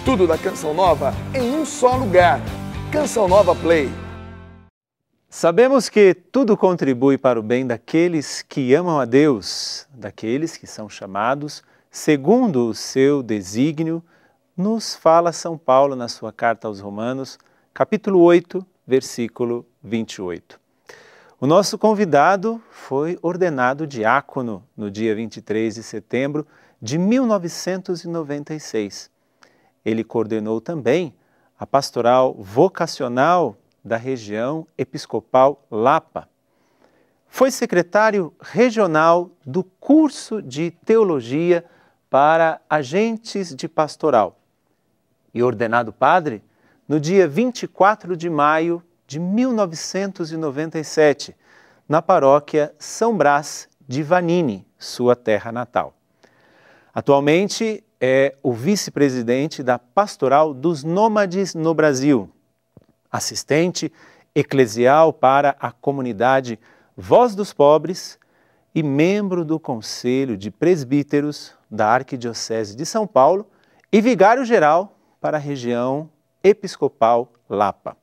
Tudo da Canção Nova em um só lugar. Canção Nova Play. Sabemos que tudo contribui para o bem daqueles que amam a Deus, daqueles que são chamados segundo o seu desígnio, nos fala São Paulo na sua carta aos Romanos, capítulo 8, versículo 28. O nosso convidado foi ordenado diácono no dia 23 de setembro de 1996. Ele coordenou também a pastoral vocacional da região episcopal Lapa. Foi secretário regional do curso de teologia para agentes de pastoral e ordenado padre no dia 24 de maio de 1997, na paróquia São Brás de Vanini, sua terra natal. Atualmente é o vice-presidente da Pastoral dos Nômades no Brasil, assistente eclesial para a comunidade Voz dos Pobres e membro do Conselho de Presbíteros da Arquidiocese de São Paulo e vigário-geral para a região episcopal Lapa.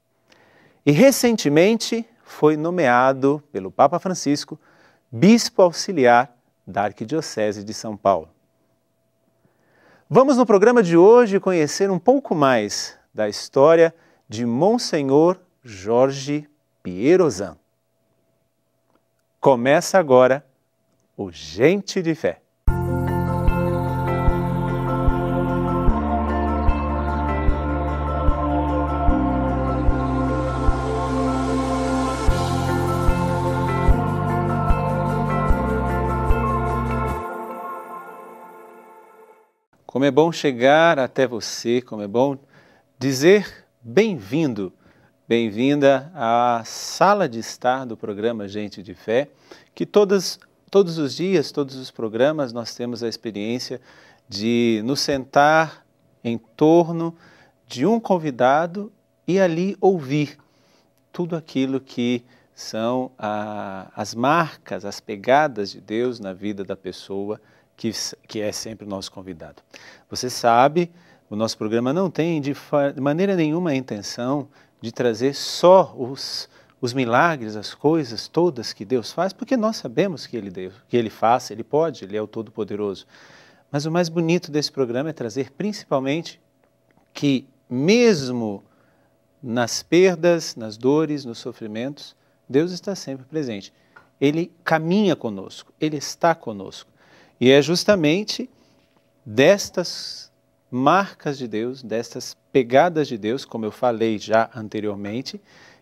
E recentemente foi nomeado pelo Papa Francisco bispo auxiliar da Arquidiocese de São Paulo. Vamos no programa de hoje conhecer um pouco mais da história de Monsenhor Jorge Pierozan. Começa agora o Gente de Fé. Como é bom chegar até você, como é bom dizer bem-vindo, bem-vinda à sala de estar do programa Gente de Fé, que todos os dias, todos os programas, nós temos a experiência de nos sentar em torno de um convidado e ali ouvir tudo aquilo que são as marcas, as pegadas de Deus na vida da pessoa que é sempre o nosso convidado. Você sabe, o nosso programa não tem de maneira nenhuma a intenção de trazer só os milagres, as coisas todas que Deus faz, porque nós sabemos que Ele faz, Ele pode, Ele é o Todo-Poderoso. Mas o mais bonito desse programa é trazer principalmente que mesmo nas perdas, nas dores, nos sofrimentos, Deus está sempre presente. Ele caminha conosco, Ele está conosco. E é justamente destas marcas de Deus, destas pegadas de Deus, como eu falei já anteriormente,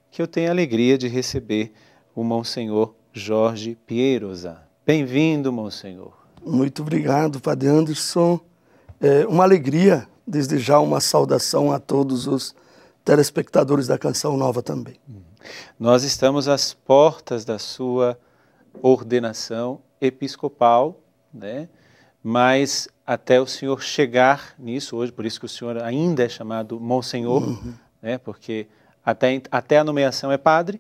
que eu tenho a alegria de receber o Monsenhor Jorge Pierozan. Bem-vindo, Monsenhor. Muito obrigado, Padre Anderson. É uma alegria, desde já uma saudação a todos os telespectadores da Canção Nova também. Nós estamos às portas da sua ordenação episcopal, né? Mas até o senhor chegar nisso hoje, por isso que o senhor ainda é chamado Monsenhor, né? Porque até a nomeação é padre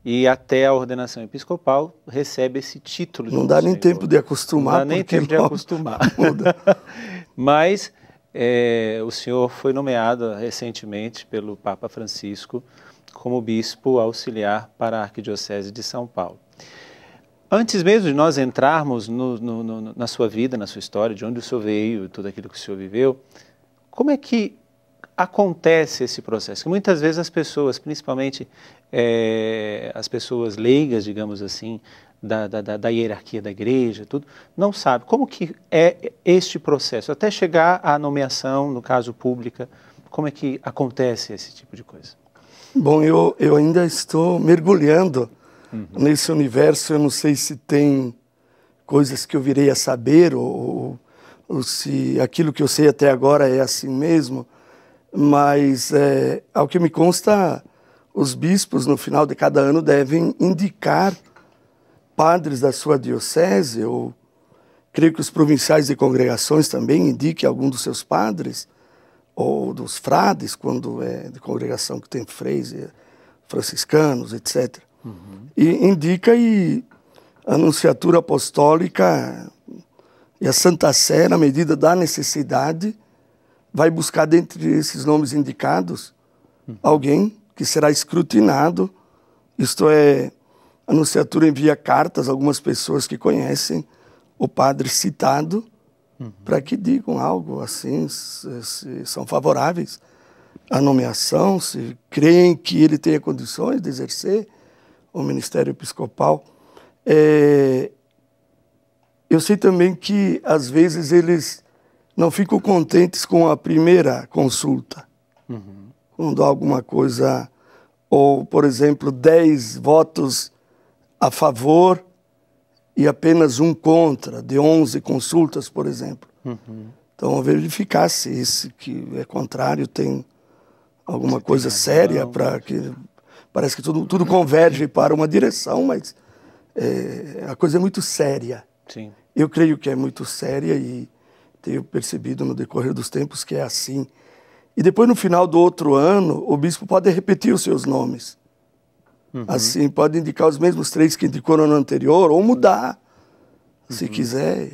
e até a ordenação episcopal recebe esse título de Não dá nem tempo de acostumar. Não dá nem tempo de acostumar. Mas o senhor foi nomeado recentemente pelo Papa Francisco como bispo auxiliar para a Arquidiocese de São Paulo. Antes mesmo de nós entrarmos na sua vida, na sua história, de onde o senhor veio, tudo aquilo que o senhor viveu, como é que acontece esse processo? Que muitas vezes as pessoas, principalmente as pessoas leigas, digamos assim, da hierarquia da igreja, tudo, não sabem como que é este processo, até chegar à nomeação, no caso pública, como é que acontece esse tipo de coisa? Bom, eu ainda estou mergulhando nesse universo. Eu não sei se tem coisas que eu virei a saber ou se aquilo que eu sei até agora é assim mesmo, mas ao que me consta, os bispos no final de cada ano devem indicar padres da sua diocese. Eu creio que os provinciais de congregações também indiquem algum dos seus padres, ou dos frades, quando é de congregação que tem freis, franciscanos, etc. E indica a Anunciatura Apostólica e a Santa Sé, na medida da necessidade, vai buscar dentre esses nomes indicados alguém que será escrutinado, isto é, a nunciatura envia cartas a algumas pessoas que conhecem o padre citado, para que digam algo assim, se são favoráveis à nomeação, se creem que ele tenha condições de exercer o ministério episcopal. Eu sei também que, às vezes, eles não ficam contentes com a primeira consulta. Quando há alguma coisa, ou, por exemplo, 10 votos a favor e apenas um contra, de 11 consultas, por exemplo. Então, verificar se esse que é contrário tem alguma coisa séria, para que parece que tudo converge para uma direção, mas a coisa é muito séria. Sim. Eu creio que é muito séria e tenho percebido no decorrer dos tempos que é assim. E depois, no final do outro ano, o bispo pode repetir os seus nomes. Assim, pode indicar os mesmos 3 que indicou no ano anterior, ou mudar, se quiser.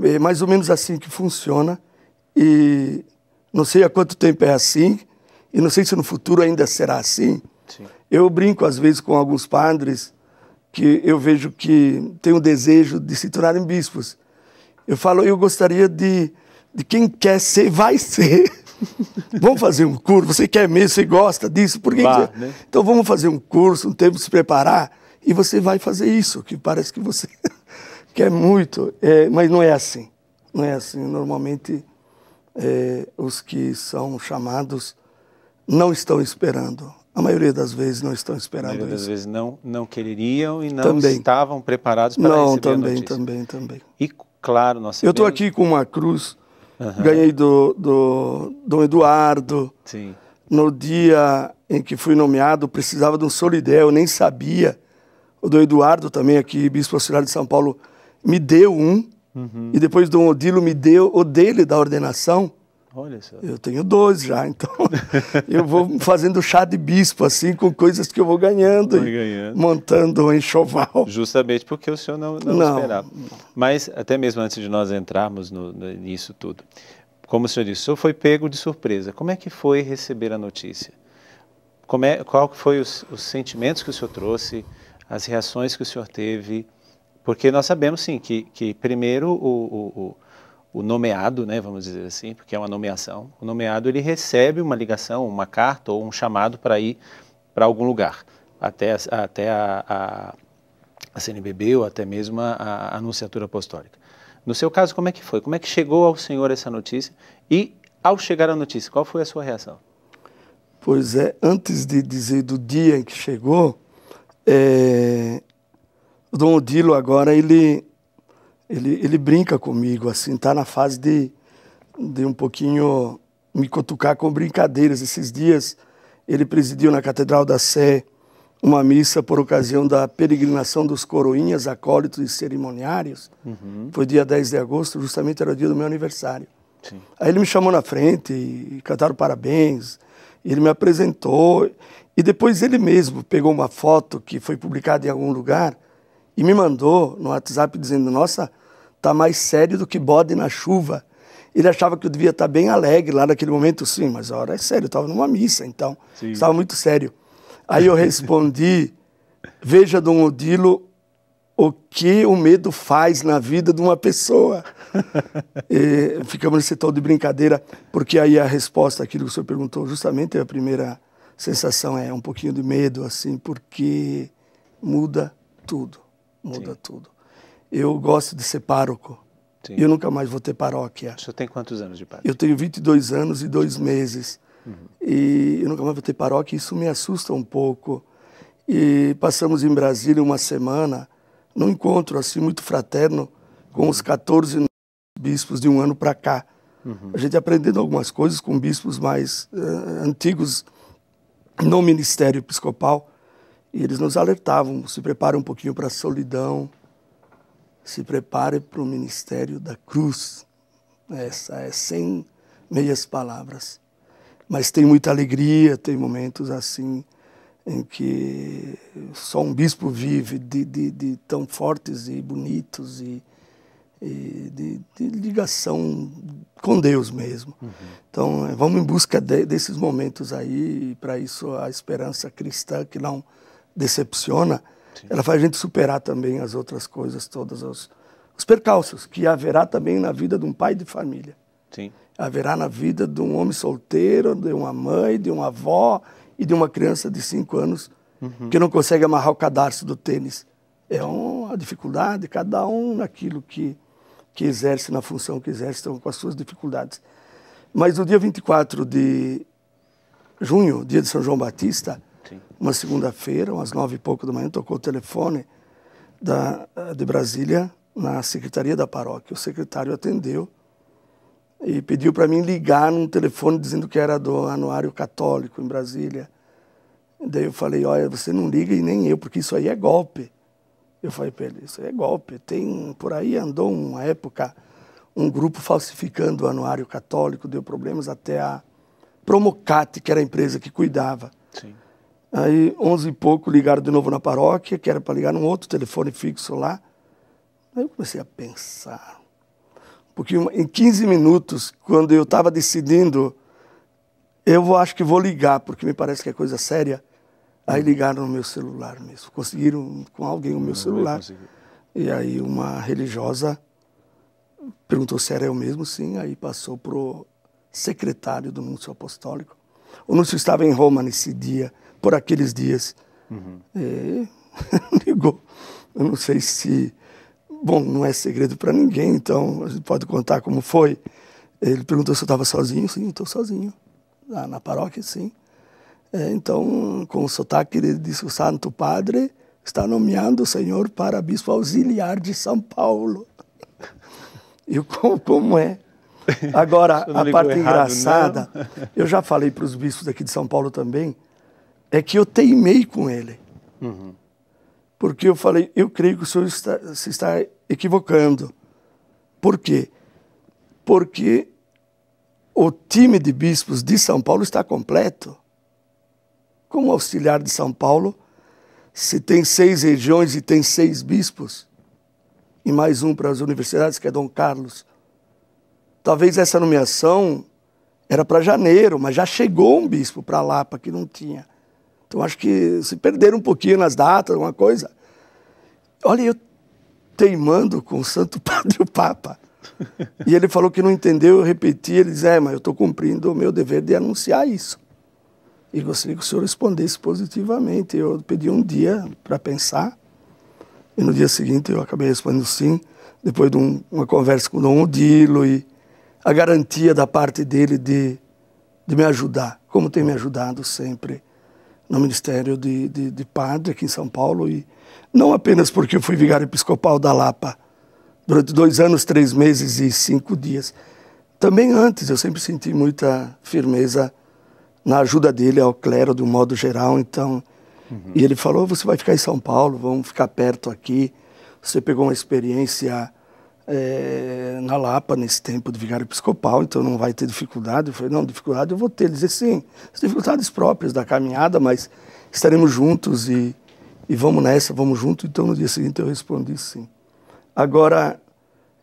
É mais ou menos assim que funciona. E não sei há quanto tempo é assim, e não sei se no futuro ainda será assim. Sim. Eu brinco, às vezes, com alguns padres que eu vejo que têm o desejo de se tornarem bispos. Eu falo, eu gostaria de quem quer ser, vai ser. Vamos fazer um curso, você quer mesmo, você gosta disso, por que né? Então vamos fazer um curso, um tempo de se preparar, e você vai fazer isso, que parece que você quer muito, mas não é assim. Não é assim. Normalmente, os que são chamados não estão esperando. A maioria das vezes não estão esperando isso. A maioria das vezes não queriam e não Também. estavam preparados para receber a notícia. Também. E, claro, nós sabemos... Eu estou aqui com uma cruz, ganhei do Dom Eduardo. Sim. No dia em que fui nomeado, precisava de um solidel, eu nem sabia. O Dom Eduardo também, aqui, bispo auxiliar de São Paulo, me deu um. E depois Dom Odilo me deu o dele da ordenação. Olha só. Eu tenho 2 já, então eu vou fazendo chá de bispo, assim, com coisas que eu vou ganhando, montando um enxoval. Justamente porque o senhor não esperava. Mas, até mesmo antes de nós entrarmos nisso tudo, como o senhor disse, o senhor foi pego de surpresa. Como é que foi receber a notícia? Qual foi os sentimentos que o senhor trouxe, as reações que o senhor teve? Porque nós sabemos, sim, que primeiro o nomeado, né, vamos dizer assim, porque é uma nomeação, o nomeado ele recebe uma ligação, uma carta ou um chamado para ir para algum lugar, até a CNBB ou até mesmo a Anunciatura Apostólica. No seu caso, como é que foi? Como é que chegou ao senhor essa notícia? E, ao chegar a notícia, qual foi a sua reação? Pois é, antes de dizer do dia em que chegou, o Dom Odilo agora, ele brinca comigo, assim, está na fase de um pouquinho me cutucar com brincadeiras. Esses dias ele presidiu na Catedral da Sé uma missa por ocasião da peregrinação dos coroinhas, acólitos e cerimoniários. Foi dia 10 de agosto, justamente era o dia do meu aniversário. Sim. Aí ele me chamou na frente e cantaram parabéns, ele me apresentou e depois ele mesmo pegou uma foto que foi publicada em algum lugar e me mandou no WhatsApp dizendo, nossa, tá mais sério do que bode na chuva. Ele achava que eu devia estar bem alegre lá naquele momento, sim, mas a hora é sério, eu estava numa missa, então estava muito sério. Aí eu respondi, veja, Dom Odilo, o que o medo faz na vida de uma pessoa. Ficamos nesse tom de brincadeira, porque aí a resposta àquilo que o senhor perguntou, justamente a primeira sensação é um pouquinho de medo, assim, porque muda tudo. Muda tudo. Eu gosto de ser pároco. Sim. Eu nunca mais vou ter paróquia. O senhor tem quantos anos de padre? Eu tenho 22 anos e 2 meses. E eu nunca mais vou ter paróquia, isso me assusta um pouco. E passamos em Brasília uma semana, num encontro assim muito fraterno, com os 14 bispos de um ano para cá. A gente aprendendo algumas coisas com bispos mais antigos no ministério episcopal. E eles nos alertavam, se prepare um pouquinho para a solidão, se prepare para o ministério da cruz. Essa é sem meias palavras. Mas tem muita alegria, tem momentos assim em que só um bispo vive de tão fortes e bonitos e e de ligação com Deus mesmo. Então, vamos em busca desses momentos aí, e para isso a esperança cristã, que não decepciona, ela faz a gente superar também as outras coisas, todos os percalços que haverá também na vida de um pai de família. Sim. Haverá na vida de um homem solteiro, de uma mãe, de uma avó e de uma criança de 5 anos que não consegue amarrar o cadarço do tênis. É uma dificuldade, cada um naquilo que exerce, na função que exerce, estão com as suas dificuldades. Mas no dia 24 de junho, dia de São João Batista, uma segunda-feira, umas 9 e pouco da manhã, tocou o telefone de Brasília na secretaria da paróquia. O secretário atendeu e pediu para mim ligar num telefone dizendo que era do Anuário Católico em Brasília. Daí eu falei, olha, você não liga e nem eu, porque isso aí é golpe. Eu falei para ele, isso aí é golpe. Por aí andou uma época um grupo falsificando o Anuário Católico, deu problemas até a Promocate, que era a empresa que cuidava. Sim. Aí, 11 e pouco, ligaram de novo na paróquia, que era para ligar num outro telefone fixo lá. Aí eu comecei a pensar. Porque em 15 minutos, quando eu estava decidindo, eu acho que vou ligar, porque me parece que é coisa séria. Aí ligaram no meu celular mesmo. Conseguiram com alguém o meu celular. E aí uma religiosa perguntou se era eu mesmo, sim. Aí passou para o secretário do Núncio Apostólico. O Núncio estava em Roma nesse dia, por aqueles dias. E ligou. Eu não sei se... Bom, não é segredo para ninguém, então a gente pode contar como foi. Ele perguntou se eu estava sozinho. Sim, estou sozinho. Lá na paróquia, sim. Então, com o sotaque, ele disse, o Santo Padre está nomeando o senhor para bispo auxiliar de São Paulo. E como é? Agora, a parte engraçada, eu já falei para os bispos aqui de São Paulo também, é que eu teimei com ele. Porque eu falei, eu creio que o senhor se está equivocando. Por quê? Porque o time de bispos de São Paulo está completo. Como auxiliar de São Paulo, se tem 6 regiões e tem 6 bispos, e mais um para as universidades, que é Dom Carlos. Talvez essa nomeação era para janeiro, mas já chegou um bispo para Lapa que não tinha. Então acho que se perderam um pouquinho nas datas, alguma coisa. Olha, eu teimando com o Santo Padre o Papa. E ele falou que não entendeu, eu repeti, ele disse, mas eu estou cumprindo o meu dever de anunciar isso. E gostaria que o senhor respondesse positivamente. Eu pedi um dia para pensar, e no dia seguinte eu acabei respondendo sim, depois de uma conversa com o Dom Odilo e a garantia da parte dele de me ajudar, como tem me ajudado sempre no Ministério de Padre aqui em São Paulo, e não apenas porque eu fui vigário episcopal da Lapa durante 2 anos, 3 meses e 5 dias. Também antes eu sempre senti muita firmeza na ajuda dele ao clero de um modo geral, então... E ele falou, você vai ficar em São Paulo, vamos ficar perto aqui. Você pegou uma experiência na Lapa, nesse tempo de vigário episcopal, então não vai ter dificuldade. Eu falei, não, dificuldade eu vou ter. Ele disse, sim, as dificuldades próprias da caminhada, mas estaremos juntos e vamos nessa, vamos juntos. Então no dia seguinte eu respondi sim. Agora,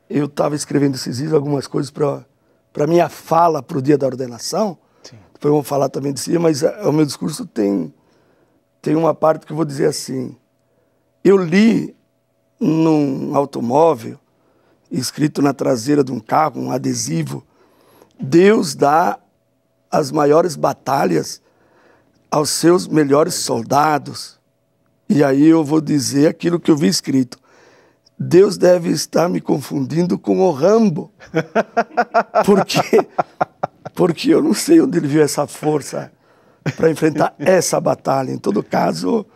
eu estava escrevendo esses dias algumas coisas para minha fala para o dia da ordenação. Sim. Depois vamos falar também desse dia, mas o meu discurso tem uma parte que eu vou dizer assim. Eu li num automóvel, escrito na traseira de um carro, um adesivo, Deus dá as maiores batalhas aos seus melhores soldados. E aí eu vou dizer aquilo que eu vi escrito. Deus deve estar me confundindo com o Rambo. Porque eu não sei onde ele viu essa força para enfrentar essa batalha. Em todo caso,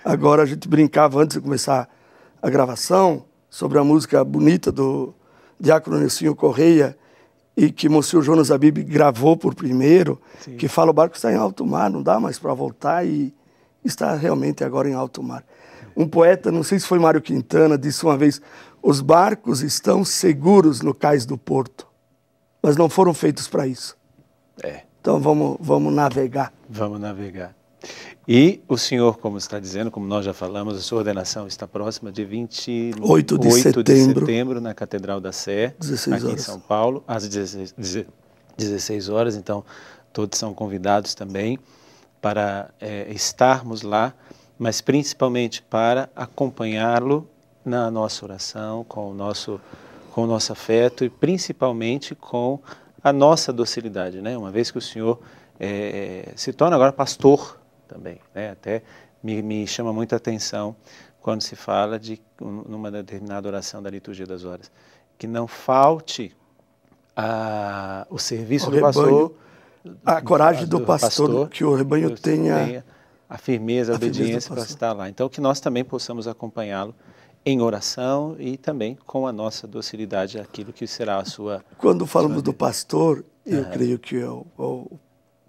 agora a gente brincava antes de começar a gravação sobre a música bonita do Diácono Nelsinho Correia e que Monsenhor Jonas Abib gravou por primeiro, sim, que fala o barco está em alto mar, não dá mais para voltar e está realmente agora em alto mar. Um poeta, não sei se foi Mário Quintana, disse uma vez, os barcos estão seguros no cais do porto, mas não foram feitos para isso. Então vamos navegar. Vamos navegar. E o senhor, como está dizendo, como nós já falamos, a sua ordenação está próxima de 28 de setembro na Catedral da Sé, 16 aqui horas. em São Paulo, às 16 horas. Então, todos são convidados também para estarmos lá, mas principalmente para acompanhá-lo na nossa oração, com o nosso afeto e principalmente com a nossa docilidade, né? Uma vez que o senhor se torna agora pastor também, né? Até me chama muita atenção quando se fala de numa determinada oração da liturgia das horas, que não falte o serviço do pastor, a coragem do pastor, que o rebanho tenha a firmeza, a obediência para estar lá. Então, que nós também possamos acompanhá-lo em oração e também com a nossa docilidade, aquilo que será a sua... Quando falamos do pastor, eu creio que é o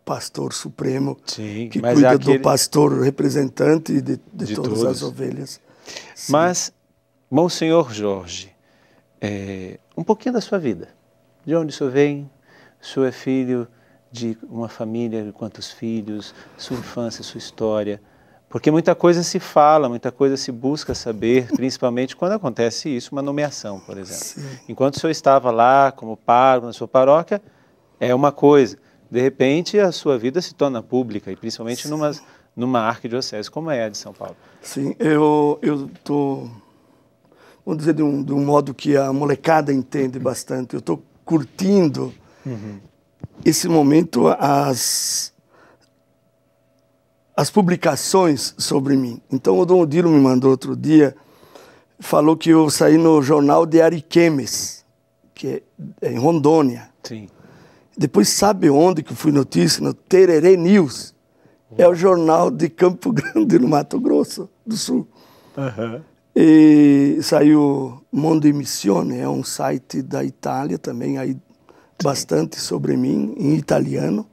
pastor supremo, sim, que cuida do pastor representante de todas as ovelhas. Sim. Mas, Monsenhor Jorge, um pouquinho da sua vida. De onde o senhor vem? O senhor é filho de uma família de quantos filhos? Sua infância, sua história? Porque muita coisa se fala, muita coisa se busca saber, principalmente quando acontece isso, uma nomeação, por exemplo. Sim. Enquanto o senhor estava lá como pároco na sua paróquia, é uma coisa. De repente, a sua vida se torna pública, e principalmente numa arquidiocese como é a de São Paulo. Sim, eu estou, vamos dizer, de um modo que a molecada entende bastante, eu estou curtindo esse momento, as publicações sobre mim. Então, o Dom Odilo me mandou outro dia, falou que eu saí no jornal de Ariquemes, que é em Rondônia. Sim. Depois, sabe onde que fui notícia? No Tererê News. É o jornal de Campo Grande, no Mato Grosso do Sul. E saiu Mondo e Missione, é um site da Itália também, aí bastante sobre mim, em italiano.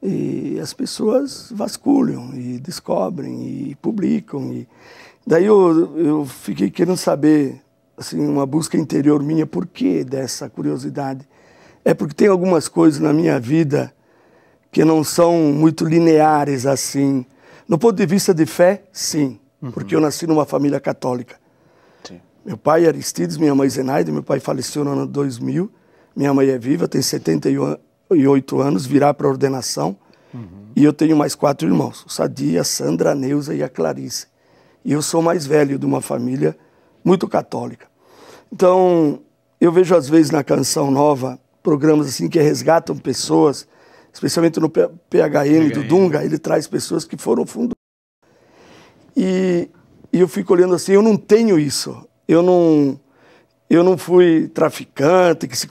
E as pessoas vasculham e descobrem e publicam. E daí eu fiquei querendo saber, assim, uma busca interior minha, por que dessa curiosidade? É porque tem algumas coisas na minha vida que não são muito lineares assim. No ponto de vista de fé, sim, porque eu nasci numa família católica. Sim. Meu pai é Aristides, minha mãe Zenaide, meu pai faleceu no ano 2000, minha mãe é viva, tem 78 anos, virá para a ordenação, e eu tenho mais 4 irmãos, o Sadi, a Sandra, a Neuza e a Clarice. E eu sou mais velho de uma família muito católica. Então, eu vejo às vezes na Canção Nova programas assim que resgatam pessoas, especialmente no PHM do Dunga, ele traz pessoas que foram fundo. E eu fico olhando assim, eu não tenho isso. Eu não fui traficante que se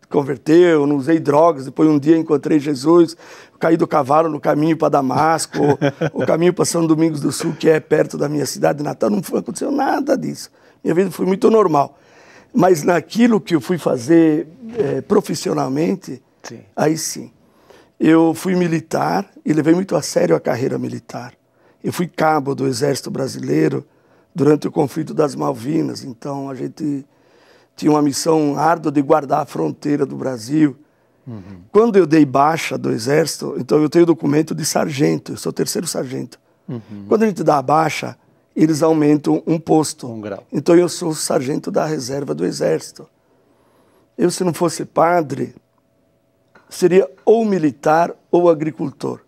converteu, eu não usei drogas, depois um dia encontrei Jesus, caí do cavalo no caminho para Damasco, o caminho para São Domingos do Sul, que é perto da minha cidade natal, não aconteceu nada disso. Minha vida foi muito normal. Mas naquilo que eu fui fazer profissionalmente, sim. Aí sim. Eu fui militar e levei muito a sério a carreira militar. Eu fui cabo do Exército Brasileiro durante o conflito das Malvinas, então a gente tinha uma missão árdua de guardar a fronteira do Brasil. Quando eu dei baixa do Exército, então eu tenho documento de sargento, eu sou 3º sargento. Quando a gente dá a baixa, eles aumentam um posto. Um grau. Então eu sou sargento da reserva do Exército. Eu, se não fosse padre, seria ou militar ou agricultor.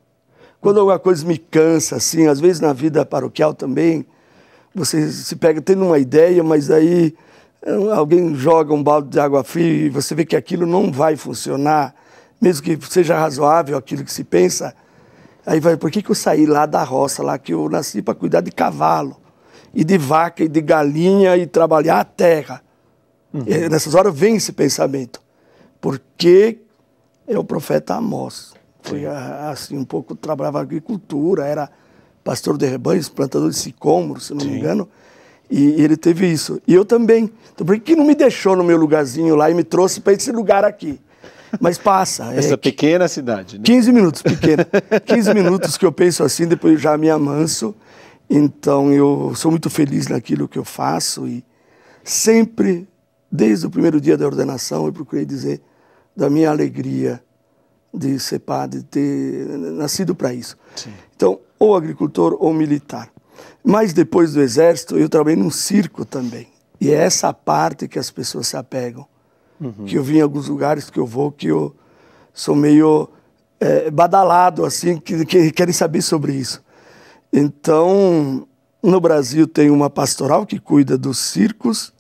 Quando alguma coisa me cansa, assim, às vezes na vida paroquial também, você se pega tendo uma ideia, mas aí alguém joga um balde de água fria e você vê que aquilo não vai funcionar, mesmo que seja razoável aquilo que se pensa. Aí vai, por que eu saí lá da roça, lá que eu nasci para cuidar de cavalo, e de vaca, e de galinha, e trabalhar a terra? E nessas horas vem esse pensamento. Porque é o profeta Amós. Foi assim, um pouco, trabalhava agricultura, era pastor de rebanhos, plantador de sicômoro, se não me engano. E ele teve isso. E eu também. Então, por que não me deixou no meu lugarzinho lá e me trouxe para esse lugar aqui? Mas passa. Essa pequena cidade, né? 15 minutos, pequena. 15 minutos que eu penso assim, depois eu já me amanso. Então, eu sou muito feliz naquilo que eu faço e sempre, desde o primeiro dia da ordenação, eu procurei dizer da minha alegria de ser padre, de ter nascido para isso. Sim. Então, ou agricultor ou militar. Mas depois do exército, eu trabalhei num circo também. E é essa parte que as pessoas se apegam. Que eu vi em alguns lugares que eu vou, que eu sou meio badalado, assim, que querem saber sobre isso. Então, no Brasil tem uma pastoral que cuida dos circos,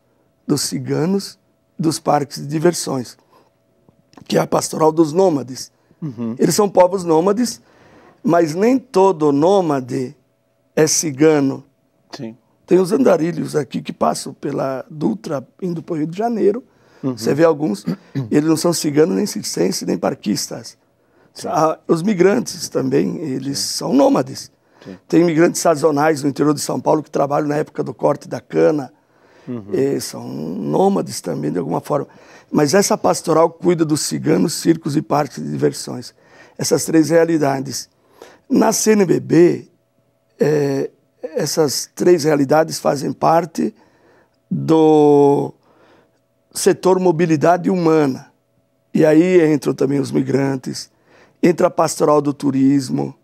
dos ciganos, dos parques de diversões, que é a pastoral dos nômades. Eles são povos nômades, mas nem todo nômade é cigano. Sim. Tem os andarilhos aqui que passam pela Dutra, indo para o Rio de Janeiro. Você vê alguns, eles não são ciganos, nem circenses, nem parquistas. Os migrantes também, eles são nômades. Sim. Tem imigrantes sazonais no interior de São Paulo que trabalham na época do corte da cana. São nômades também, de alguma forma. Mas essa pastoral cuida dos ciganos, circos e parques de diversões. Essas três realidades. Na CNBB, essas três realidades fazem parte do setor mobilidade humana. E aí entram também os migrantes, entra a pastoral do turismo,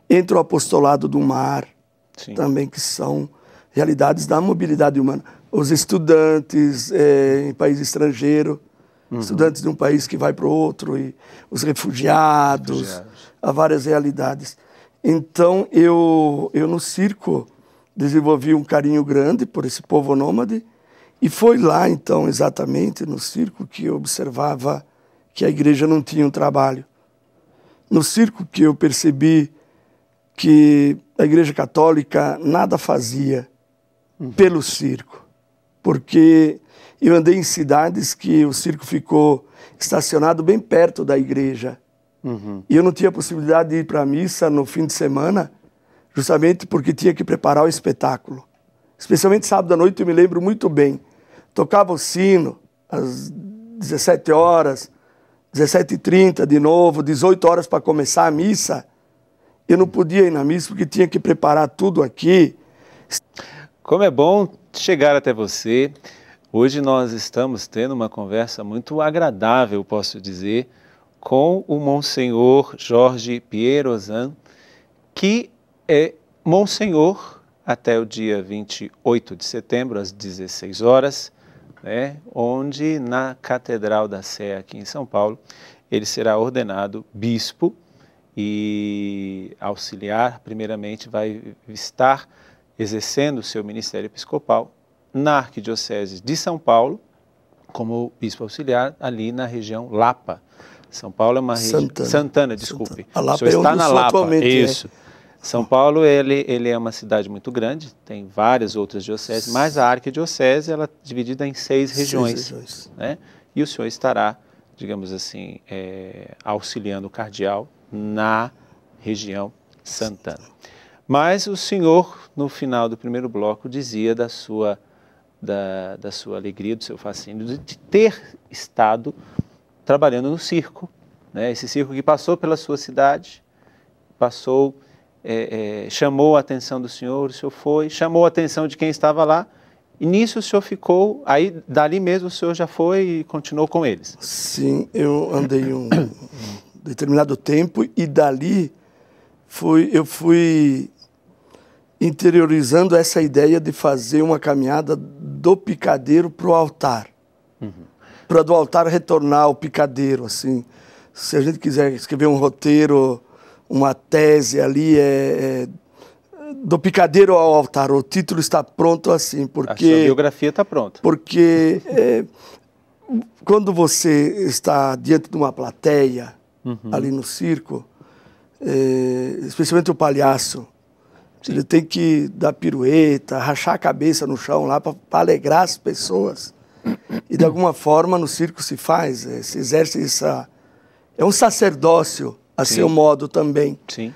entra o apostolado do mar, sim, também, que são realidades da mobilidade humana. Os estudantes em país estrangeiro, estudantes de um país que vai para o outro, e os refugiados, há várias realidades. Então, eu no circo desenvolvi um carinho grande por esse povo nômade, e foi lá, então, exatamente no circo, que eu observava que a igreja não tinha um trabalho. No circo que eu percebi que a Igreja Católica nada fazia pelo circo, porque eu andei em cidades que o circo ficou estacionado bem perto da igreja, e eu não tinha possibilidade de ir para a missa no fim de semana, justamente porque tinha que preparar o espetáculo. Especialmente sábado à noite, eu me lembro muito bem. Tocava o sino às 17 horas, 17h30 de novo, 18 horas para começar a missa. Eu não podia ir na missa porque tinha que preparar tudo aqui. Como é bom chegar até você. Hoje nós estamos tendo uma conversa muito agradável, posso dizer, com o Monsenhor Jorge Pierozan, que é Monsenhor até o dia 28 de setembro, às 16 horas, né, onde na Catedral da Sé, aqui em São Paulo, ele será ordenado bispo e auxiliar, primeiramente, vai estar exercendo o seu ministério episcopal na Arquidiocese de São Paulo, como bispo auxiliar, ali na região Lapa. São Paulo é uma região... Santana, desculpe. A Lapa o senhor está na Lapa. Isso. São Paulo, ele é uma cidade muito grande, tem várias outras dioceses, mas a Arquidiocese ela é dividida em 6 regiões. Né? E o senhor estará, digamos assim, auxiliando o cardeal na região Santana. Mas o senhor, no final do primeiro bloco, dizia da sua alegria, do seu fascínio, de ter estado trabalhando no circo, né? Esse circo que passou pela sua cidade, chamou a atenção do senhor, o senhor foi, chamou a atenção de quem estava lá, e nisso o senhor ficou, aí dali mesmo o senhor já foi e continuou com eles. Sim, eu andei um determinado tempo e dali eu fui interiorizando essa ideia de fazer uma caminhada do picadeiro para o altar. Para do altar retornar ao picadeiro, assim. Se a gente quiser escrever um roteiro, uma tese ali, do picadeiro ao altar, o título está pronto assim, porque... A sua biografia está pronta. Porque quando você está diante de uma plateia, ali no circo, especialmente o palhaço, ele tem que dar pirueta, rachar a cabeça no chão lá para alegrar as pessoas. E de alguma forma no circo se faz, se exerce essa... É um sacerdócio a seu modo também. Sim.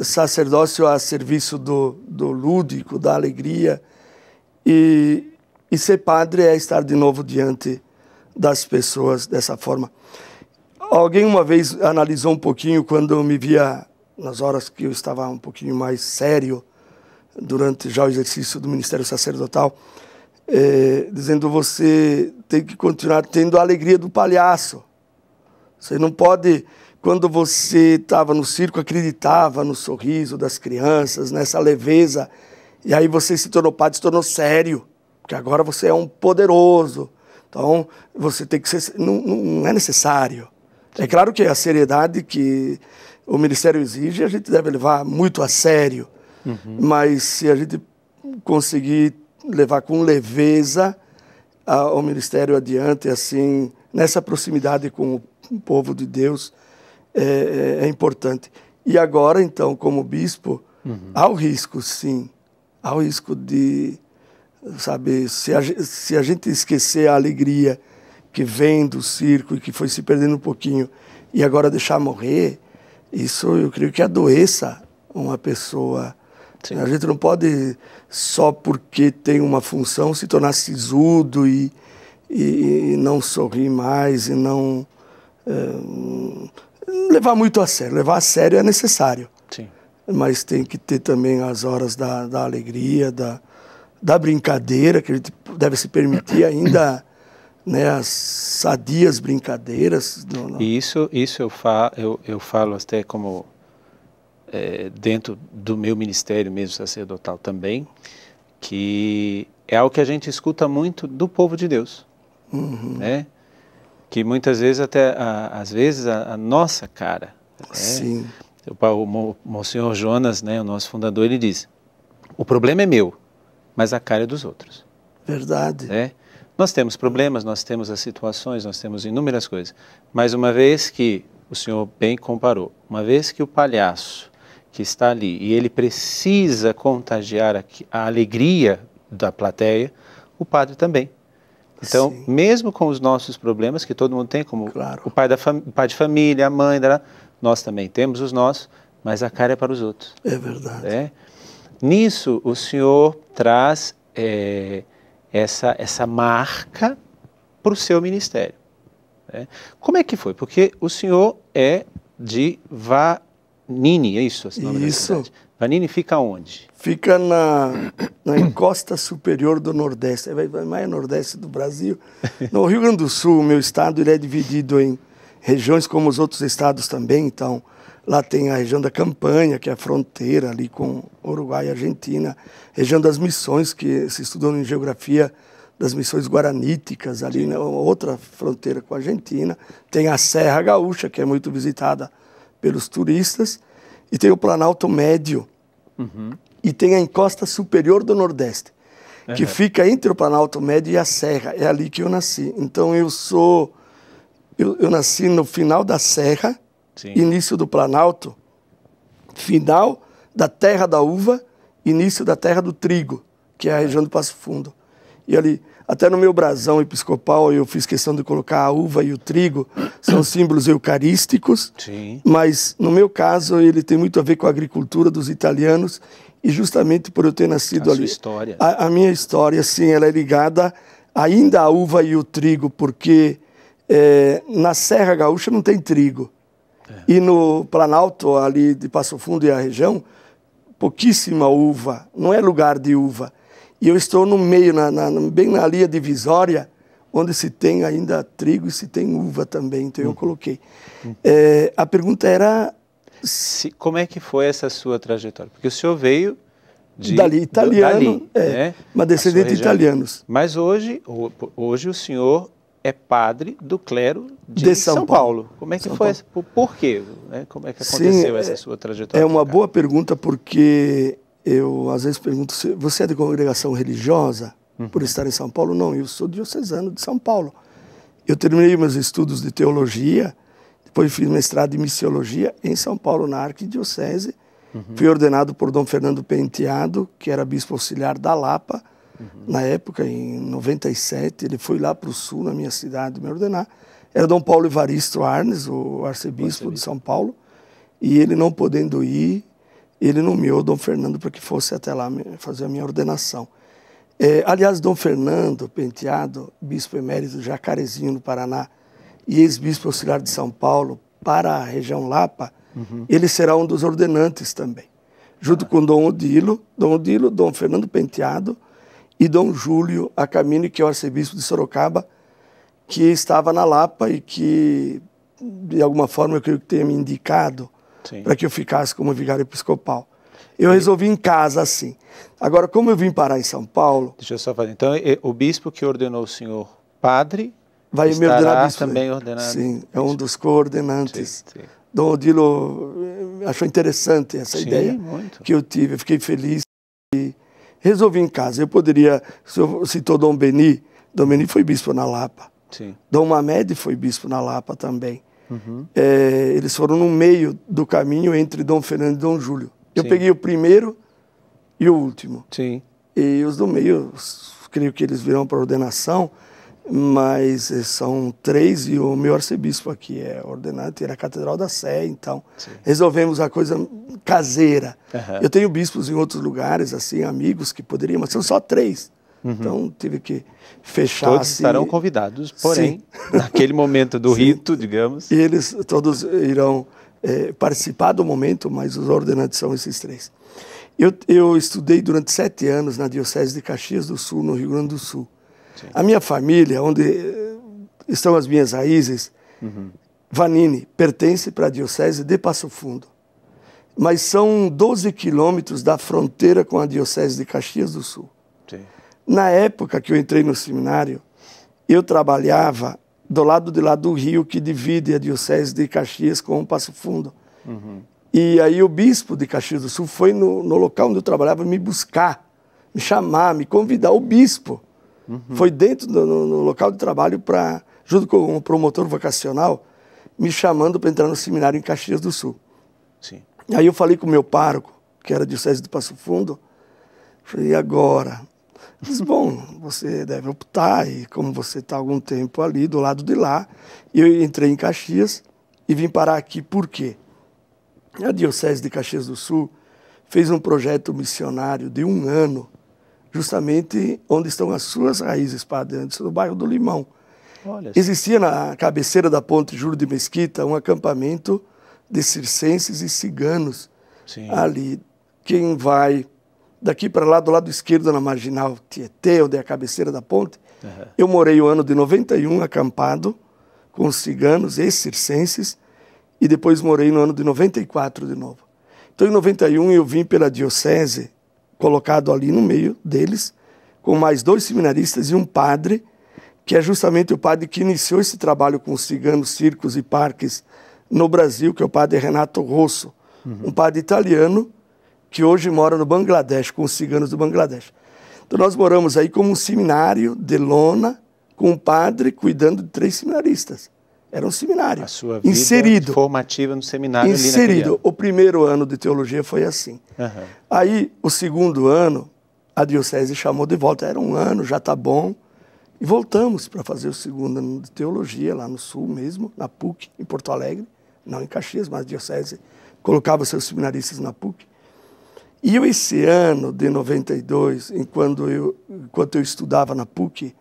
Sacerdócio a serviço do lúdico, da alegria. E ser padre é estar de novo diante das pessoas dessa forma. Alguém uma vez analisou um pouquinho, quando eu me via, nas horas que eu estava um pouquinho mais sério, durante já o exercício do ministério sacerdotal, dizendo: você tem que continuar tendo a alegria do palhaço. Você não pode quando você estava no circo, acreditava no sorriso das crianças, nessa leveza, e aí você se tornou padre, se tornou sério, porque agora você é um poderoso, então você tem que ser, não é necessário. É claro que a seriedade que o ministério exige, a gente deve levar muito a sério, mas se a gente conseguir levar com leveza o ministério adiante, assim, nessa proximidade com o povo de Deus, é importante. E agora, então, como bispo, há o risco, sim, há o risco de, sabe, se a gente esquecer a alegria que vem do circo e que foi se perdendo um pouquinho, e agora deixar morrer, isso eu creio que adoeça uma pessoa. Sim. A gente não pode, só porque tem uma função, se tornar sisudo e não sorrir mais, e não levar muito a sério. Levar a sério é necessário. Sim. Mas tem que ter também as horas da alegria, da brincadeira, que a gente deve se permitir ainda, né, as sadias brincadeiras. E isso eu falo até como dentro do meu ministério mesmo sacerdotal também, que é algo que a gente escuta muito do povo de Deus, né? Que muitas vezes até às vezes a nossa cara, sim. O Monsenhor Jonas, né, o nosso fundador, ele diz: o problema é meu, mas a cara é dos outros. Verdade. Nós temos problemas, nós temos as situações, nós temos inúmeras coisas, mas uma vez que o senhor bem comparou, uma vez que o palhaço que está ali e ele precisa contagiar a alegria da plateia, o padre também. Então, sim, mesmo com os nossos problemas, que todo mundo tem, como claro, o pai de família, a mãe, nós também temos os nossos, mas a cara é para os outros. É verdade. Nisso, o senhor traz essa marca para o seu ministério. Como é que foi? Porque o senhor é de Vanini, é isso? Isso. Vanini fica onde? Fica na encosta superior do Nordeste, mais Nordeste do Brasil. No Rio Grande do Sul, o meu estado, ele é dividido em regiões como os outros estados também. Então, lá tem a região da Campanha, que é a fronteira ali com Uruguai e Argentina. Região das Missões, que se estudou em geografia, das Missões Guaraníticas, ali na outra fronteira com a Argentina. Tem a Serra Gaúcha, que é muito visitada pelos turistas. E tem o Planalto Médio. E tem a encosta superior do Nordeste, que fica entre o Planalto Médio e a Serra. É ali que eu nasci. Então eu nasci no final da Serra, sim, início do Planalto, final da terra da uva, início da terra do trigo, que é a região do Passo Fundo. E ali, até no meu brasão episcopal, eu fiz questão de colocar a uva e o trigo, são símbolos eucarísticos, sim, mas no meu caso ele tem muito a ver com a agricultura dos italianos, e justamente por eu ter nascido ali, história. A minha história, sim, ela é ligada ainda à uva e o trigo, porque na Serra Gaúcha não tem trigo. E no Planalto, ali de Passo Fundo e a região, pouquíssima uva, não é lugar de uva. E eu estou no meio, bem na linha divisória, onde se tem ainda trigo e se tem uva também, então eu coloquei. A pergunta era... como é que foi essa sua trajetória? Porque o senhor veio dali, italiano, né? Uma descendente de italianos. Mas hoje o senhor é padre do clero de São Paulo. Como é que foi? Por quê? Como é que aconteceu essa sua trajetória? É uma boa pergunta, porque eu às vezes pergunto, você é de congregação religiosa por estar em São Paulo? Não, eu sou diocesano de São Paulo. Eu terminei meus estudos de teologia, depois fiz mestrado em missiologia em São Paulo, na Arquidiocese. Fui ordenado por Dom Fernando Penteado, que era bispo auxiliar da Lapa, na época, em 97. Ele foi lá para o sul, na minha cidade, me ordenar. Era Dom Paulo Evaristo Arnes, o arcebispo de São Paulo, e ele não podendo ir, ele nomeou Dom Fernando para que fosse até lá fazer a minha ordenação. Aliás, Dom Fernando Penteado, bispo emérito de Jacarezinho, no Paraná, e ex-bispo auxiliar de São Paulo, para a região Lapa, ele será um dos ordenantes também, junto com Dom Odilo, Dom Fernando Penteado e Dom Júlio Acamini, que é o arcebispo de Sorocaba, que estava na Lapa e que de alguma forma, eu creio que tenha me indicado para que eu ficasse como vigário episcopal. Eu resolvi em casa assim. Agora, como eu vim parar em São Paulo... Deixa eu só fazer. Então, o bispo que ordenou o senhor padre vai me ordenar bispo. Também ordenado. Sim, é um dos coordenantes. Sim. Dom Odilo achou interessante essa ideia que eu tive. Eu fiquei feliz e resolvi em casa. Eu poderia... O senhor citou Dom Beni. Dom Beni foi bispo na Lapa. Sim. Dom Mamed foi bispo na Lapa também. Eles foram no meio do caminho entre Dom Fernando e Dom Júlio. Eu peguei o primeiro e o último. Sim. E os do meio, creio que eles virão para ordenação, mas são 3 e o meu arcebispo aqui é ordenante, era a Catedral da Sé, então resolvemos a coisa caseira. Eu tenho bispos em outros lugares, assim, amigos que poderiam, mas são só 3. Então tive que fechar. Todos estarão convidados, porém, naquele momento do rito, digamos. E eles todos irão participar do momento, mas os ordenantes são esses 3. Eu estudei durante 7 anos na Diocese de Caxias do Sul, no Rio Grande do Sul. A minha família, onde estão as minhas raízes, Vanini, pertence para a Diocese de Passo Fundo. Mas são 12 quilômetros da fronteira com a Diocese de Caxias do Sul. Na época que eu entrei no seminário, eu trabalhava do lado de lá do rio que divide a Diocese de Caxias com o Passo Fundo. E aí o bispo de Caxias do Sul foi no local onde eu trabalhava me buscar, me chamar, me convidar. O bispo foi dentro no local de trabalho, junto com um promotor vocacional, me chamando para entrar no seminário em Caxias do Sul. Aí eu falei com o meu pároco, que era a Diocese de Passo Fundo, falei, e agora? Diz, bom, você deve optar, e como você está há algum tempo ali, do lado de lá, eu entrei em Caxias e vim parar aqui. Por quê? A Diocese de Caxias do Sul fez um projeto missionário de 1 ano, justamente onde estão as suas raízes, padre, antes no bairro do Limão. Existia na cabeceira da ponte Júlio de Mesquita um acampamento de circenses e ciganos ali. Quem vai daqui para lá, do lado esquerdo, na Marginal Tietê, onde é a cabeceira da ponte, eu morei o ano de 91 acampado com os ciganos e circenses, e depois morei no ano de 94 de novo. Então, em 91, eu vim pela Diocese, colocado ali no meio deles, com mais 2 seminaristas e um padre, que é justamente o padre que iniciou esse trabalho com os ciganos, circos e parques no Brasil, que é o padre Renato Rosso, um padre italiano, que hoje mora no Bangladesh, com os ciganos do Bangladesh. Então nós moramos aí como um seminário de lona, com um padre cuidando de 3 seminaristas. Era um seminário. A sua vida inserido, formativa no seminário inserido. O primeiro ano de teologia foi assim. Aí, o segundo ano, a Diocese chamou de volta. Era 1 ano, já está bom. E voltamos para fazer o segundo ano de teologia, lá no Sul mesmo, na PUC, em Porto Alegre. Não em Caxias, mas a Diocese colocava seus seminaristas na PUC. E eu, esse ano de 92, enquanto eu estudava na PUC,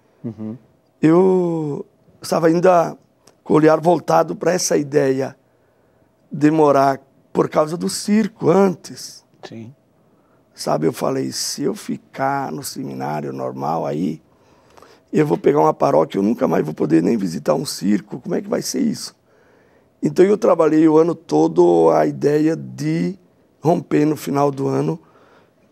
eu estava ainda com o olhar voltado para essa ideia de morar por causa do circo antes. Sabe, eu falei, se eu ficar no seminário normal aí, eu vou pegar uma paróquia, eu nunca mais vou poder nem visitar um circo, como é que vai ser isso? Então eu trabalhei o ano todo a ideia de romper no final do ano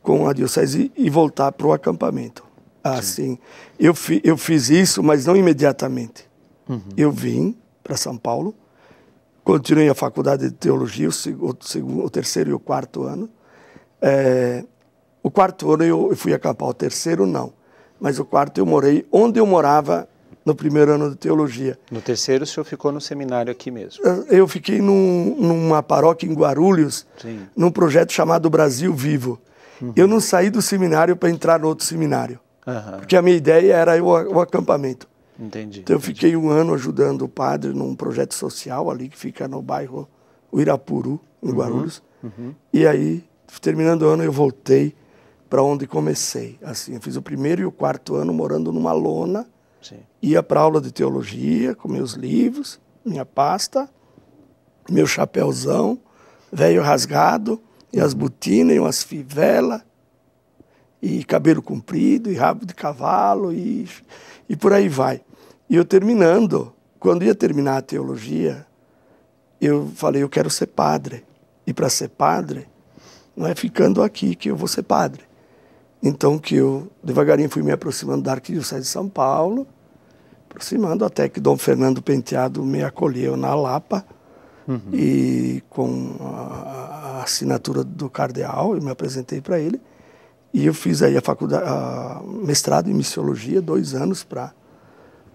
com a Diocese e voltar para o acampamento. Assim, eu fiz isso, mas não imediatamente. Eu vim para São Paulo, continuei a faculdade de teologia, o terceiro e o 4º ano. O 4º ano eu fui acampar, o terceiro não. Mas o 4º eu morei onde eu morava no primeiro ano de teologia. No terceiro o senhor ficou no seminário aqui mesmo? Eu fiquei numa paróquia em Guarulhos, num projeto chamado Brasil Vivo. Eu não saí do seminário para entrar no outro seminário, porque a minha ideia era o acampamento. Então eu fiquei 1 ano ajudando o padre num projeto social ali que fica no bairro Uirapuru, em Guarulhos. E aí, terminando o ano, eu voltei para onde comecei. Assim, eu fiz o primeiro e o 4º ano morando numa lona, ia para aula de teologia com meus livros, minha pasta, meu chapéuzão, velho rasgado, e as botinas, e umas fivelas, e cabelo comprido, e rabo de cavalo, e por aí vai. E eu terminando, quando ia terminar a teologia, eu falei, eu quero ser padre. E para ser padre, não é ficando aqui que eu vou ser padre. Então que eu devagarinho fui me aproximando da Arquidiocese de São Paulo, aproximando até que Dom Fernando Penteado me acolheu na Lapa, e com a assinatura do cardeal, eu me apresentei para ele, e eu fiz aí a faculdade, mestrado em missiologia, 2 anos para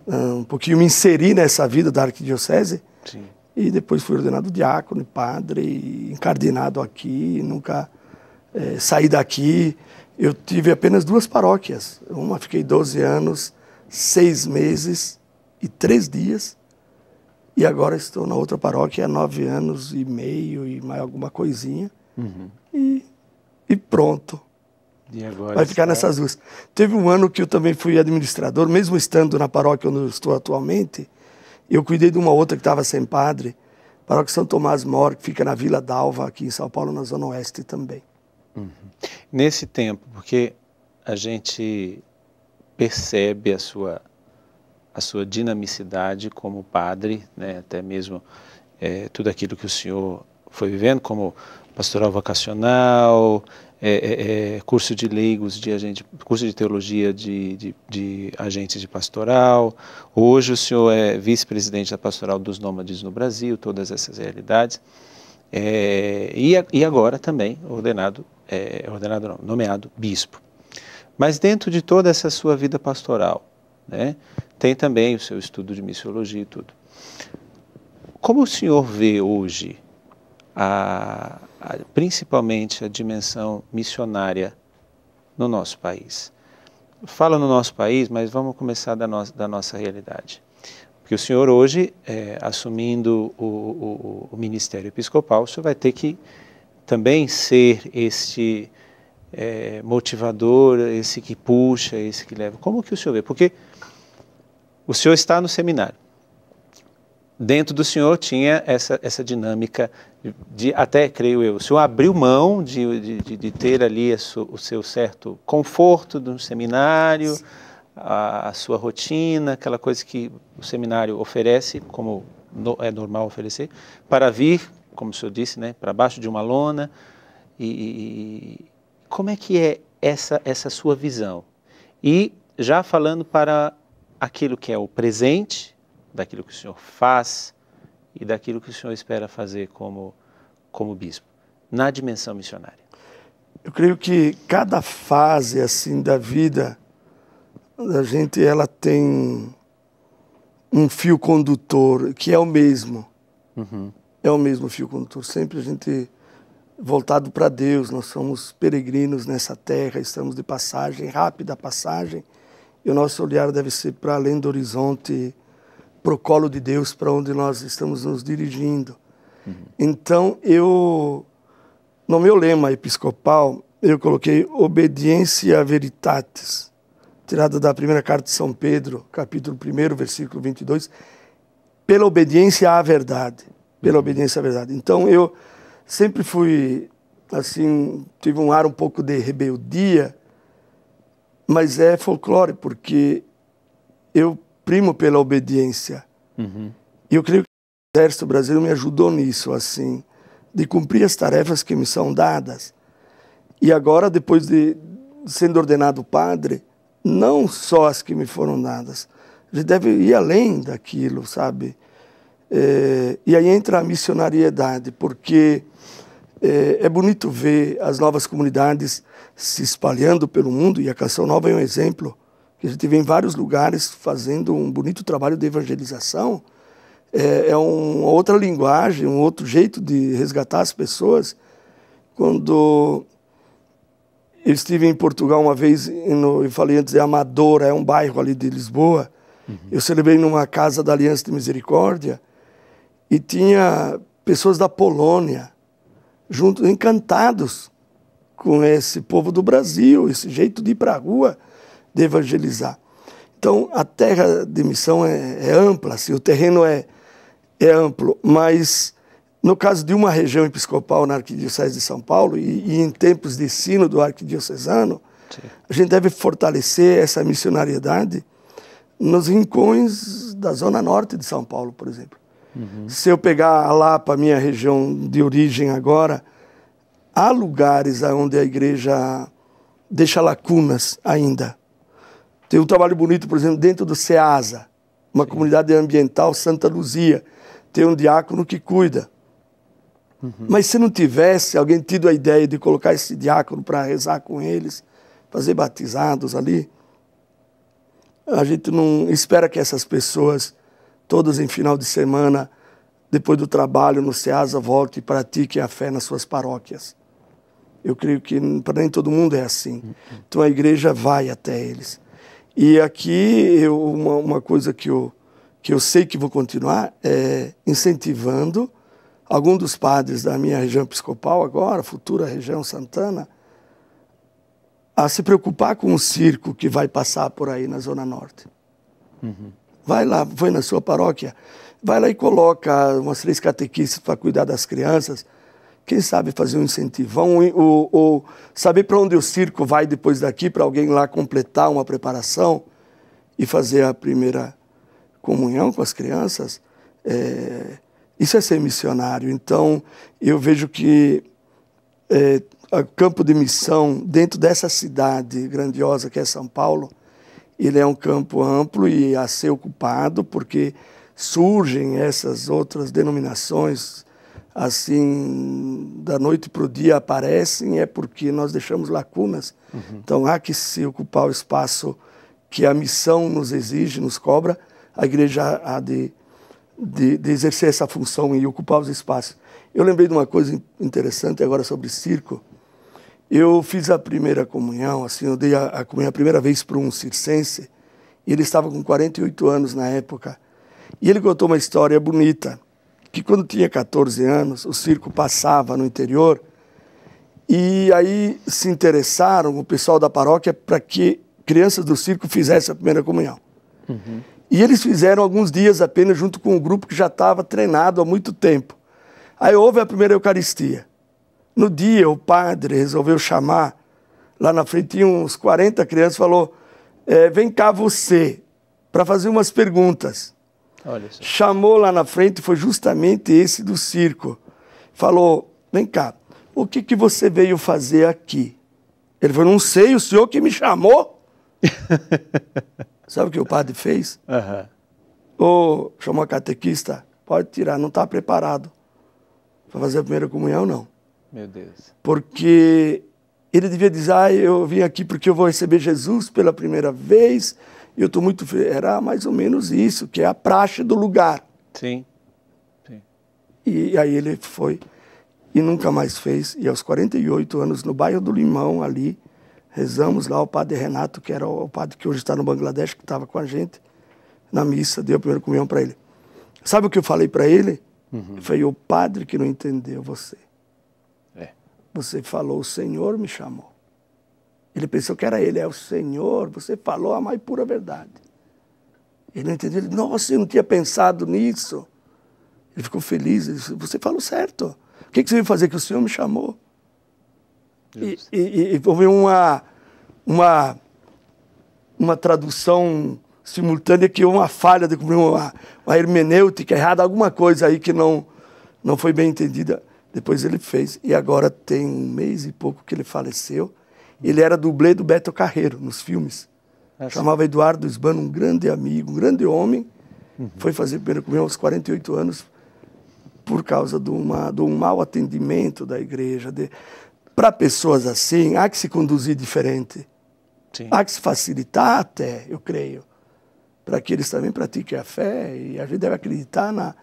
um pouquinho me inserir nessa vida da arquidiocese. Sim. E depois fui ordenado diácono, padre, e encardinado aqui, nunca saí daqui. Eu tive apenas 2 paróquias. Uma fiquei 12 anos, 6 meses e 3 dias. E agora estou na outra paróquia há 9 anos e meio e mais alguma coisinha. E pronto. E agora vai ficar nessas 2. Teve um ano que eu também fui administrador, mesmo estando na paróquia onde eu estou atualmente, eu cuidei de uma outra que estava sem padre, paróquia São Tomás Mor, que fica na Vila d'Alva, aqui em São Paulo, na Zona Oeste também. Nesse tempo, porque a gente percebe a sua dinamicidade como padre, né? Até mesmo tudo aquilo que o senhor foi vivendo como pastoral vocacional, curso de leigos, curso de teologia de agentes de pastoral. Hoje o senhor é vice-presidente da Pastoral dos Nômades no Brasil, todas essas realidades. E agora também nomeado bispo. Mas dentro de toda essa sua vida pastoral, né, tem também o seu estudo de missiologia e tudo. Como o senhor vê hoje principalmente a dimensão missionária no nosso país? Falo no nosso país, mas vamos começar da nossa realidade. Porque o senhor hoje, assumindo o ministério episcopal, o senhor vai ter que também ser este motivador, esse que puxa, esse que leva. Como que o senhor vê? Porque o senhor está no seminário. Dentro do senhor tinha essa dinâmica até, creio eu, o senhor abriu mão de ter ali o seu certo conforto do seminário, a sua rotina, aquela coisa que o seminário oferece, como é normal oferecer, para vir, como o senhor disse, né, para baixo de uma lona. E como é que é essa sua visão? E já falando para aquilo que é o presente, daquilo que o senhor faz e daquilo que o senhor espera fazer como bispo, na dimensão missionária. Eu creio que cada fase assim da vida da gente, ela tem um fio condutor que é o mesmo. É o mesmo fio condutor. Sempre a gente voltado para Deus. Nós somos peregrinos nessa terra, estamos de passagem, rápida passagem, e o nosso olhar deve ser para além do horizonte, para o colo de Deus, para onde nós estamos nos dirigindo. Então, no meu lema episcopal, eu coloquei obediência veritatis, tirada da primeira carta de São Pedro, capítulo 1, versículo 22, pela obediência à verdade. Pela obediência à verdade. Então, eu sempre fui, assim, tive um ar um pouco de rebeldia, mas é folclore, porque eu primo pela obediência. E eu creio que o Exército Brasileiro me ajudou nisso, assim, de cumprir as tarefas que me são dadas. E agora, depois de sendo ordenado padre, não só as que me foram dadas, a gente deve ir além daquilo, sabe? E aí entra a missionariedade, porque é bonito ver as novas comunidades se espalhando pelo mundo, e a Canção Nova é um exemplo, que a gente vê em vários lugares fazendo um bonito trabalho de evangelização. É uma outra linguagem, um outro jeito de resgatar as pessoas. Quando eu estive em Portugal uma vez, eu falei antes, Amadora, é um bairro ali de Lisboa, eu celebrei numa casa da Aliança de Misericórdia, e tinha pessoas da Polônia, juntos, encantados com esse povo do Brasil, esse jeito de ir para a rua, de evangelizar. Então, a terra de missão é ampla, assim, o terreno é amplo, mas no caso de uma região episcopal na Arquidiocese de São Paulo e em tempos de ensino do arquidiocesano, a gente deve fortalecer essa missionariedade nos rincões da zona norte de São Paulo, por exemplo. Se eu pegar a Lapa, minha região de origem agora, há lugares onde a igreja deixa lacunas ainda. Tem um trabalho bonito, por exemplo, dentro do SEASA, uma comunidade ambiental, Santa Luzia. Tem um diácono que cuida. Mas se não tivesse alguém tido a ideia de colocar esse diácono para rezar com eles, fazer batizados ali, a gente não espera que essas pessoas, todas em final de semana, depois do trabalho no SEASA, voltem e pratiquem a fé nas suas paróquias. Eu creio que para nem todo mundo é assim. Então a igreja vai até eles. E aqui uma coisa que eu sei que vou continuar é incentivando algum dos padres da minha região episcopal agora, futura região Santana, a se preocupar com o circo que vai passar por aí na Zona Norte. Vai lá, foi na sua paróquia, vai lá e coloca umas 3 catequistas para cuidar das crianças. Quem sabe fazer um incentivão ou saber para onde o circo vai depois daqui, para alguém lá completar uma preparação e fazer a primeira comunhão com as crianças. Isso é ser missionário. Então, eu vejo que o campo de missão dentro dessa cidade grandiosa que é São Paulo, ele é um campo amplo e a ser ocupado, porque surgem essas outras denominações, assim, da noite para o dia aparecem, é porque nós deixamos lacunas. Então, há que se ocupar o espaço que a missão nos exige, nos cobra, a igreja há de exercer essa função e ocupar os espaços. Eu lembrei de uma coisa interessante agora sobre circo. Eu fiz a primeira comunhão, assim, eu dei a comunhão a primeira vez para um circense, e ele estava com 48 anos na época. E ele contou uma história bonita, que quando tinha 14 anos, o circo passava no interior, e aí se interessaram, o pessoal da paróquia, para que crianças do circo fizessem a primeira comunhão. E eles fizeram alguns dias apenas junto com um grupo que já estava treinado há muito tempo. Aí houve a primeira Eucaristia. No dia, o padre resolveu chamar, lá na frente tinha uns 40 crianças, falou, vem cá você, para fazer umas perguntas. Olha só. Chamou lá na frente, foi justamente esse do circo. Falou, vem cá, o que você veio fazer aqui? Ele falou, não sei, o senhor que me chamou. Sabe o que o padre fez? Chamou a catequista, pode tirar, não está preparado para fazer a primeira comunhão, não. Meu Deus. Porque ele devia dizer, eu vim aqui porque eu vou receber Jesus pela primeira vez, e eu estou muito feliz. Era mais ou menos isso, que é a praxe do lugar. Sim. E aí ele foi e nunca mais fez. E aos 48 anos, no bairro do Limão, ali, rezamos lá, o padre Renato, que era o padre que hoje está no Bangladesh, que estava com a gente, na missa, deu a primeira comunhão para ele. Sabe o que eu falei para ele? Foi o padre que não entendeu você. Você falou, o Senhor me chamou. Ele pensou que era ele, é o Senhor, você falou a mais pura verdade. Ele não entendeu, ele, nossa, eu não tinha pensado nisso. Ele ficou feliz, ele disse, você falou certo. O que você veio fazer? Que o Senhor me chamou. E houve uma tradução simultânea que uma falha, uma hermenêutica errada, alguma coisa aí que não foi bem entendida. Depois ele fez, e agora tem 1 mês e pouco que ele faleceu. Ele era dublê do Beto Carreiro, nos filmes. Chamava Eduardo Sbano, um grande amigo, um grande homem. Foi fazer a primeira comunhão aos 48 anos por causa de um mau atendimento da igreja. Para pessoas assim, há que se conduzir diferente. Sim. Há que se facilitar até, eu creio, para que eles também pratiquem a fé. E a gente deve acreditar na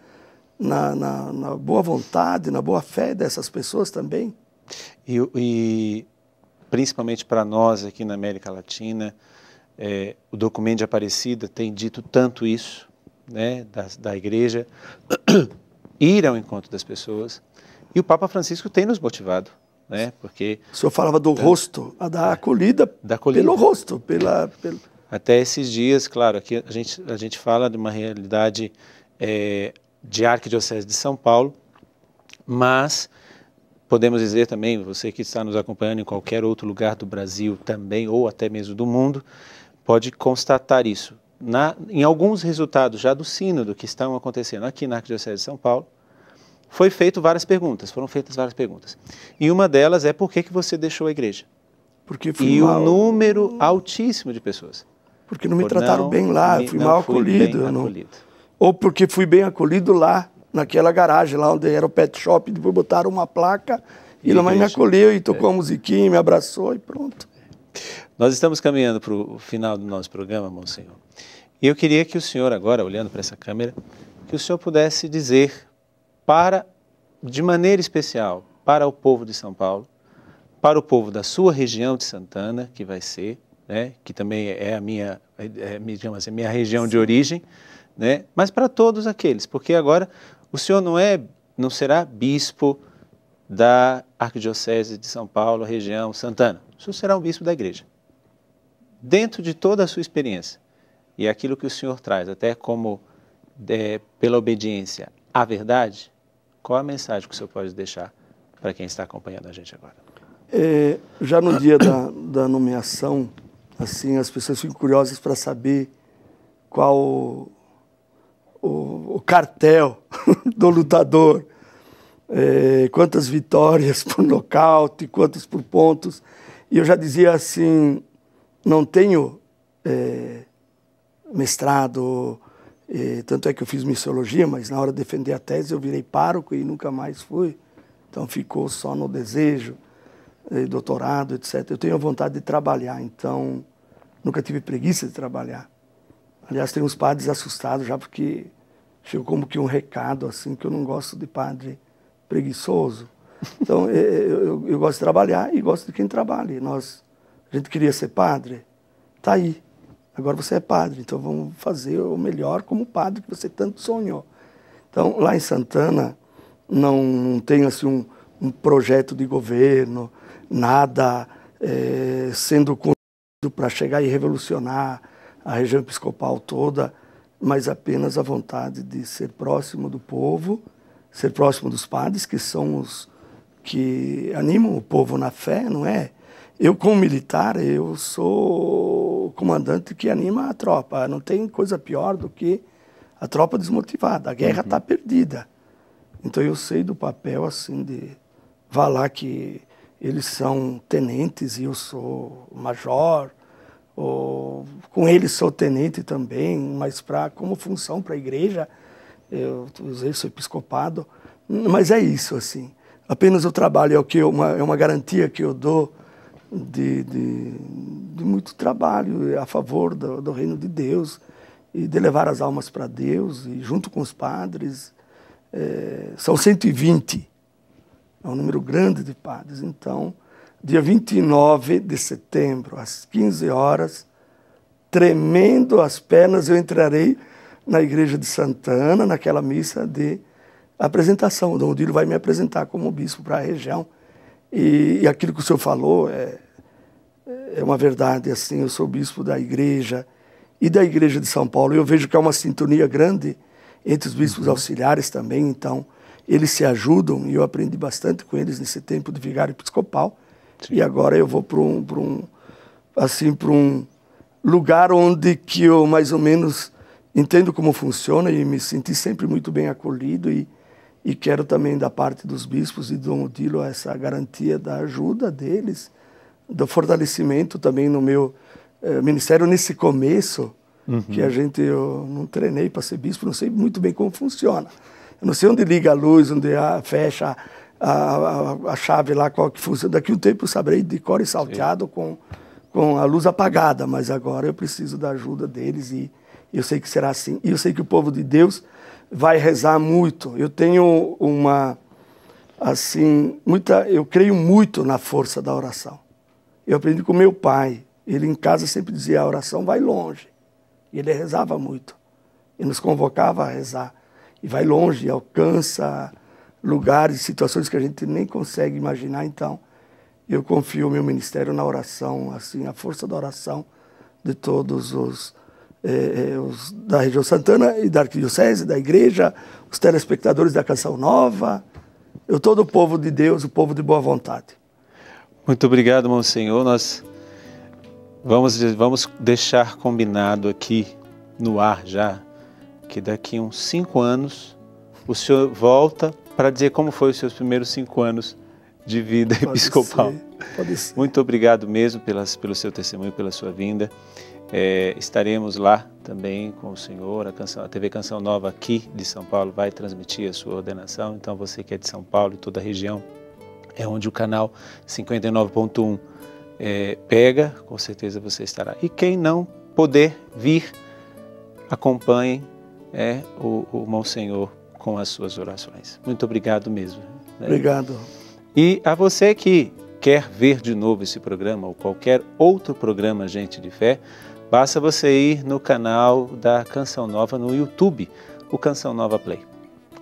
boa vontade, na boa fé dessas pessoas também. E principalmente para nós aqui na América Latina, o documento de Aparecida tem dito tanto isso, né, da igreja, ir ao encontro das pessoas, e o Papa Francisco tem nos motivado, né, porque... O senhor falava do rosto, da acolhida pelo rosto, Até esses dias, claro, aqui a gente fala de uma realidade de Arquidiocese de São Paulo, mas podemos dizer também, você que está nos acompanhando em qualquer outro lugar do Brasil também, ou até mesmo do mundo, pode constatar isso. em alguns resultados já do sínodo que estão acontecendo aqui na Arquidiocese de São Paulo, foram feitas várias perguntas. E uma delas é: por que você deixou a igreja? Porque fui e mal... um número altíssimo de pessoas. Porque não me trataram bem lá, fui mal acolhido. Ou porque fui bem acolhido lá, naquela garagem, lá onde era o pet shop, depois botaram uma placa e a mãe me acolheu e tocou a musiquinha, me abraçou e pronto. Nós estamos caminhando para o final do nosso programa, Monsenhor. E eu queria que o senhor, agora, olhando para essa câmera, que o senhor pudesse dizer de maneira especial, para o povo de São Paulo, para o povo da sua região de Santana, que vai ser, né, que também é a minha região de origem, né, mas para todos aqueles, porque agora o senhor não será bispo da Arquidiocese de São Paulo, região Santana. O senhor será o bispo da igreja. Dentro de toda a sua experiência e aquilo que o senhor traz, até como pela obediência à verdade, qual a mensagem que o senhor pode deixar para quem está acompanhando a gente agora? Já no dia da nomeação, assim, as pessoas ficam curiosas para saber qual o cartel do lutador, quantas vitórias por nocaute, quantas por pontos. E eu já dizia assim, não tenho mestrado, tanto é que eu fiz missiologia, mas na hora de defender a tese eu virei pároco e nunca mais fui. Então ficou só no desejo, doutorado, etc. Eu tenho a vontade de trabalhar, então nunca tive preguiça de trabalhar. Aliás, tem uns padres assustados já porque chegou como que um recado assim, que eu não gosto de padre preguiçoso. Então eu gosto de trabalhar e gosto de quem trabalha. A gente queria ser padre, tá aí. Agora você é padre, então vamos fazer o melhor como padre que você tanto sonhou. Então, lá em Santana, não tem assim, um projeto de governo, nada sendo construído para chegar e revolucionar a região episcopal toda, mas apenas a vontade de ser próximo do povo, ser próximo dos padres, que são os que animam o povo na fé, não é? Eu, como militar, eu sou o comandante que anima a tropa. Não tem coisa pior do que a tropa desmotivada. A guerra está perdida. Então eu sei do papel assim de falar que eles são tenentes e eu sou major. Ou, com eles sou tenente também, mas como função para a igreja, eu sou episcopado. Mas é isso, assim. Apenas o trabalho é uma garantia que eu dou de muito trabalho a favor do reino de Deus e de levar as almas para Deus, e junto com os padres, são 120, é um número grande de padres. Então, dia 29 de setembro, às 15 horas, tremendo as pernas, eu entrarei na igreja de Santana, naquela missa de apresentação. O Dom Odilo vai me apresentar como bispo para a região. E aquilo que o senhor falou é uma verdade, assim, eu sou bispo da igreja e da igreja de São Paulo. Eu vejo que há uma sintonia grande entre os bispos auxiliares também, então eles se ajudam e eu aprendi bastante com eles nesse tempo de vigário episcopal. Sim. E agora eu vou para um lugar onde que eu mais ou menos entendo como funciona e me senti sempre muito bem acolhido e quero também da parte dos bispos e do Dom Odilo essa garantia da ajuda deles, do fortalecimento também no meu ministério nesse começo, que eu não treinei para ser bispo, não sei muito bem como funciona. Eu não sei onde liga a luz, onde fecha a chave lá, qual que funciona. Daqui a um tempo eu saberei de cor e salteado com a luz apagada, mas agora eu preciso da ajuda deles e eu sei que será assim. E eu sei que o povo de Deus vai rezar muito. Eu tenho eu creio muito na força da oração. Eu aprendi com meu pai. Ele em casa sempre dizia, a oração vai longe. E ele rezava muito. Ele nos convocava a rezar. E vai longe, alcança lugares, situações que a gente nem consegue imaginar. Então, eu confio o meu ministério na oração, assim, a força da oração de todos os da região Santana e da Arquidiocese, da igreja, os telespectadores da Canção Nova, todo o povo de Deus, o povo de boa vontade. Muito obrigado, Monsenhor. Nós vamos deixar combinado aqui no ar já que daqui a uns 5 anos o senhor volta para dizer como foi os seus primeiros 5 anos de vida episcopal. Pode ser. Muito obrigado mesmo pelo seu testemunho, pela sua vinda. Estaremos lá também com o senhor. A TV Canção Nova aqui de São Paulo vai transmitir a sua ordenação. Então você que é de São Paulo e toda a região, é onde o canal 59.1 pega, com certeza você estará. E quem não puder vir, acompanhem o Monsenhor com as suas orações. Muito obrigado mesmo. Obrigado. E a você que quer ver de novo esse programa ou qualquer outro programa Gente de Fé, basta você ir no canal da Canção Nova no YouTube, o Canção Nova Play.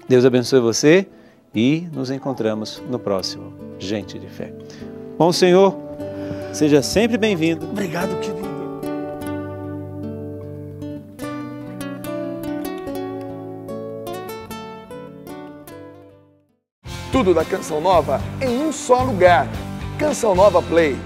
Deus abençoe você e nos encontramos no próximo Gente de Fé. Bom, Senhor, seja sempre bem-vindo. Obrigado, querido. Tudo da Canção Nova em um só lugar. Canção Nova Play.